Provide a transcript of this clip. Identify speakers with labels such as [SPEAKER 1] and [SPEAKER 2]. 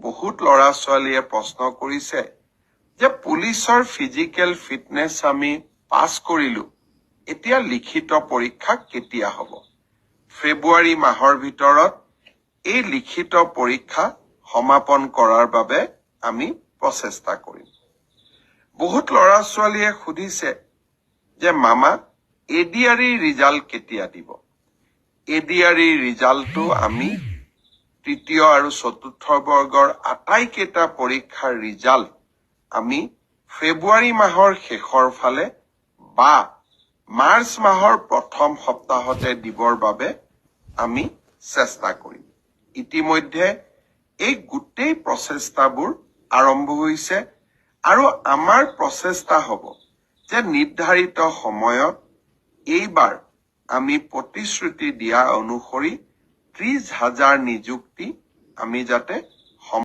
[SPEAKER 1] বহুত ল'ৰা ছোৱালীয়ে প্ৰশ্ন কৰিছে যে পুলিচৰ ফিজিকেল ফিটনেছ আমি পাছ কৰিলো, এতিয়া লিখিত পৰীক্ষা কেতিয়া হ'ব? ফেব্ৰুৱাৰী মাহৰ ভিতৰত এই লিখিত পৰীক্ষা সমাপন কৰাৰ বাবে আমি প্ৰচেষ্টা কৰিম। বহুত ল'ৰা ছোৱালীয়ে সুধিছে যে মামা এডিআৰই ৰিজাল্ট কেতিয়া দিব? এডিআৰই ৰিজাল্টটো আমি তৃতীয় আৰু চতুৰ্থ বৰ্গৰ আটাইকেইটা পৰীক্ষাৰ ৰিজাল্ট আমি ফেব্ৰুৱাৰী মাহৰ শেষৰ ফালে বা মাৰ্চ মাহৰ প্ৰথম সপ্তাহতে দিবৰ বাবে আমি চেষ্টা কৰিম। ইতিমধ্যে এই গোটেই প্ৰচেষ্টাবোৰ আৰম্ভ হৈছে আৰু আমাৰ প্ৰচেষ্টা হ'ব যে নিৰ্ধাৰিত সময়ত এইবাৰ আমি প্ৰতিশ্ৰুতি দিয়া অনুসৰি 30,000 নিযুক্তি আমি যাতে